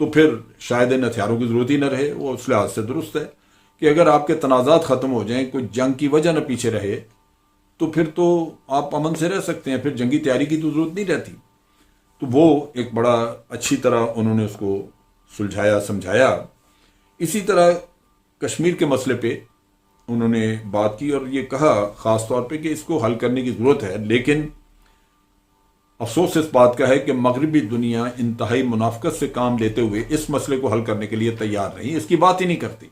تو پھر شاید ان ہتھیاروں کی ضرورت ہی نہ رہے. وہ اس لحاظ سے درست ہے کہ اگر آپ کے تنازعات ختم ہو جائیں, کوئی جنگ کی وجہ نہ پیچھے رہے, تو پھر تو آپ امن سے رہ سکتے ہیں, پھر جنگی تیاری کی تو ضرورت نہیں رہتی. تو وہ ایک بڑا اچھی طرح انہوں نے اس کو سلجھایا, سمجھایا. اسی طرح کشمیر کے مسئلے پہ انہوں نے بات کی اور یہ کہا خاص طور پہ کہ اس کو حل کرنے کی ضرورت ہے, لیکن افسوس اس بات کا ہے کہ مغربی دنیا انتہائی منافقت سے کام لیتے ہوئے اس مسئلے کو حل کرنے کے لیے تیار نہیں, اس کی بات ہی نہیں کرتی.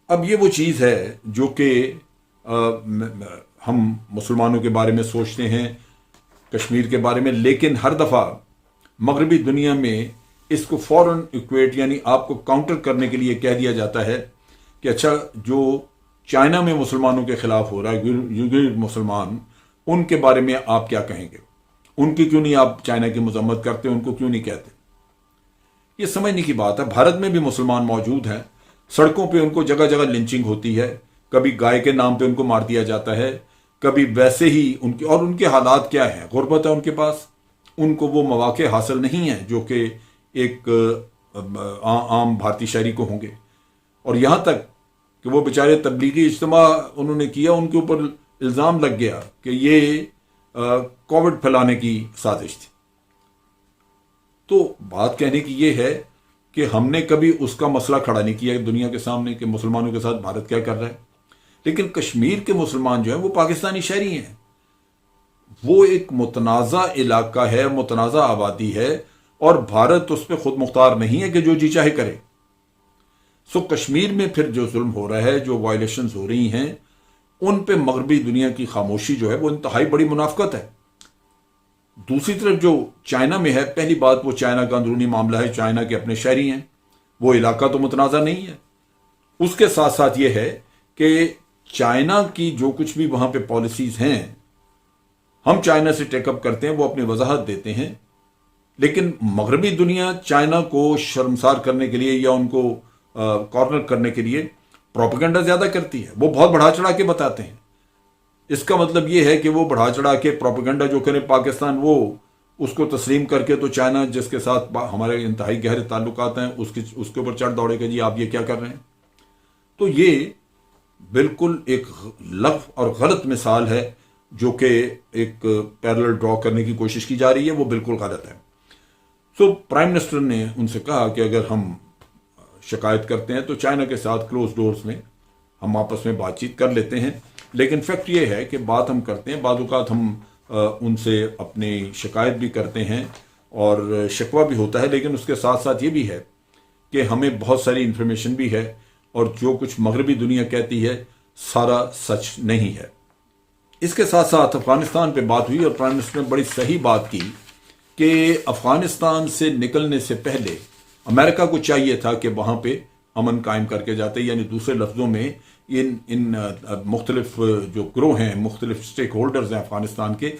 اب یہ وہ چیز ہے جو کہ ہم مسلمانوں کے بارے میں سوچتے ہیں, کشمیر کے بارے میں, لیکن ہر دفعہ مغربی دنیا میں اس کو فوراً ایکویٹ یعنی آپ کو کاؤنٹر کرنے کے لیے کہہ دیا جاتا ہے کہ اچھا جو چائنا میں مسلمانوں کے خلاف ہو رہا ہے, یوگر مسلمان, ان کے بارے میں آپ کیا کہیں گے؟ ان کی کیوں نہیں آپ چائنا کی مذمت کرتے, ان کو کیوں نہیں کہتے؟ یہ سمجھنے کی بات ہے. بھارت میں بھی مسلمان موجود ہیں, سڑکوں پہ ان کو جگہ جگہ لنچنگ ہوتی ہے, کبھی گائے کے نام پہ ان کو مار دیا جاتا ہے, کبھی ویسے ہی ان کے حالات کیا ہیں؟ غربت ہے ان کے پاس, ان کو وہ مواقع حاصل نہیں ہیں جو کہ ایک عام بھارتی شہری کو ہوں گے. اور یہاں تک کہ وہ بیچارے تبلیغی اجتماع انہوں نے کیا, ان کے اوپر الزام لگ گیا کہ یہ کووڈ پھیلانے کی سازش تھی. تو بات کہنے کی یہ ہے کہ ہم نے کبھی اس کا مسئلہ کھڑا نہیں کیا دنیا کے سامنے کہ مسلمانوں کے ساتھ بھارت کیا کر رہا ہے. لیکن کشمیر کے مسلمان جو ہیں وہ پاکستانی شہری ہیں, وہ ایک متنازع علاقہ ہے, متنازع آبادی ہے, اور بھارت اس پہ خود مختار نہیں ہے کہ جو جی چاہے کرے. سو کشمیر میں پھر جو ظلم ہو رہا ہے, جو وائلیشنز ہو رہی ہیں, ان پہ مغربی دنیا کی خاموشی جو ہے وہ انتہائی بڑی منافقت ہے. دوسری طرف جو چائنا میں ہے, پہلی بات وہ چائنا کا اندرونی معاملہ ہے, چائنا کے اپنے شہری ہیں, وہ علاقہ تو متنازع نہیں ہے. اس کے ساتھ ساتھ یہ ہے کہ چائنا کی جو کچھ بھی وہاں پہ پالیسیز ہیں, ہم چائنا سے ٹیک اپ کرتے ہیں, وہ اپنی وضاحت دیتے ہیں, لیکن مغربی دنیا چائنا کو شرمسار کرنے کے لیے یا ان کو کارنر کرنے کے لیے پروپیگنڈا زیادہ کرتی ہے. وہ بہت بڑھا چڑھا کے بتاتے ہیں. اس کا مطلب یہ ہے کہ وہ بڑھا چڑھا کے پروپیگنڈا جو کرے پاکستان, وہ اس کو تسلیم کر کے تو چائنا جس کے ساتھ ہمارے انتہائی گہرے تعلقات ہیں اس کے اوپر چڑھ دوڑے کہ جی آپ یہ کیا کر رہے ہیں. تو یہ بالکل ایک لغو اور غلط مثال ہے جو کہ ایک پیرلل ڈرا کرنے کی کوشش کی جا رہی ہے, وہ بالکل غلط ہے. سو پرائم منسٹر نے ان سے کہا کہ اگر ہم شکایت کرتے ہیں تو چائنا کے ساتھ کلوز ڈورز میں ہم آپس میں بات چیت کر لیتے ہیں, لیکن فیکٹ یہ ہے کہ بات ہم کرتے ہیں, بعض اوقات ہم ان سے اپنی شکایت بھی کرتے ہیں اور شکوہ بھی ہوتا ہے, لیکن اس کے ساتھ ساتھ یہ بھی ہے کہ ہمیں بہت ساری انفارمیشن بھی ہے, اور جو کچھ مغربی دنیا کہتی ہے سارا سچ نہیں ہے. اس کے ساتھ ساتھ افغانستان پہ بات ہوئی اور پرائم منسٹر نے بڑی صحیح بات کی کہ افغانستان سے نکلنے سے پہلے امریکہ کو چاہیے تھا کہ وہاں پہ امن قائم کر کے جاتے, یعنی دوسرے لفظوں میں ان مختلف جو گروہ ہیں, مختلف سٹیک ہولڈرز ہیں افغانستان کے,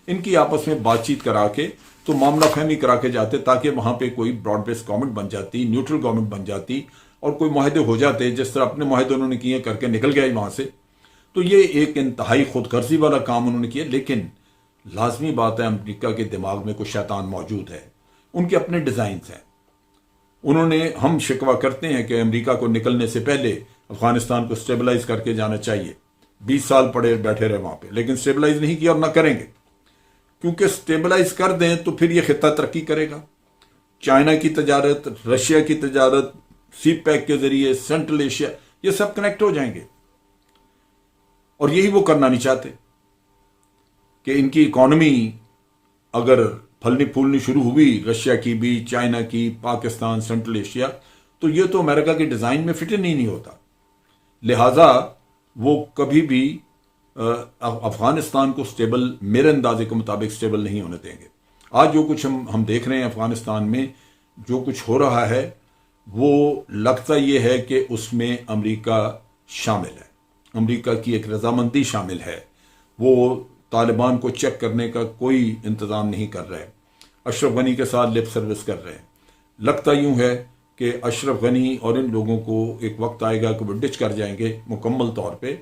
ان کی آپس میں بات چیت کرا کے تو معاملہ فہمی کرا کے جاتے, تاکہ وہاں پہ کوئی براڈ بیس گورنمنٹ بن جاتی, نیوٹرل گورنمنٹ بن جاتی, اور کوئی معاہدے ہو جاتے جس طرح اپنے معاہدے انہوں نے کیے کر کے نکل گئے وہاں سے. تو یہ ایک انتہائی خود غرضی والا کام انہوں نے کیا, لیکن لازمی بات ہے امریکہ کے دماغ میں کوئی شیطان موجود ہے, ان کے اپنے ڈیزائنز ہیں. ہم شکوہ کرتے ہیں کہ امریکہ کو نکلنے سے پہلے افغانستان کو سٹیبلائز کر کے جانا چاہیے, 20 سال پڑے بیٹھے رہے وہاں پہ, لیکن سٹیبلائز نہیں کیا اور نہ کریں گے, کیونکہ سٹیبلائز کر دیں تو پھر یہ خطہ ترقی کرے گا. چائنا کی تجارت, رشیا کی تجارت, سی پیک کے ذریعے سینٹرل ایشیا, یہ سب کنیکٹ ہو جائیں گے, اور یہی وہ کرنا نہیں چاہتے کہ ان کی اکانومی اگر پھلنی پھولنی شروع ہوئی, رشیا کی بھی, چائنا کی, پاکستان, سینٹرل ایشیا, تو یہ تو امریکہ کے ڈیزائن میں فٹ ہی نہیں ہوتا. لہٰذا وہ کبھی بھی افغانستان کو سٹیبل, میرے اندازے کے مطابق سٹیبل نہیں ہونے دیں گے. آج جو کچھ ہم دیکھ رہے ہیں افغانستان میں, جو کچھ ہو رہا ہے, وہ لگتا یہ ہے کہ اس میں امریکہ شامل ہے, امریکہ کی ایک رضامندی شامل ہے. وہ طالبان کو چیک کرنے کا کوئی انتظام نہیں کر رہے, اشرف غنی کے ساتھ لپ سروس کر رہے ہیں. لگتا یوں ہے کہ اشرف غنی اور ان لوگوں کو ایک وقت آئے گا کہ وہ ڈچ کر جائیں گے مکمل طور پہ.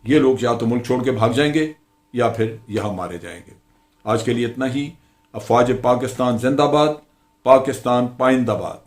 یہ لوگ یا تو ملک چھوڑ کے بھاگ جائیں گے یا پھر یہاں مارے جائیں گے. آج کے لیے اتنا ہی. افواج پاکستان زندہ باد. پاکستان پائندہ باد.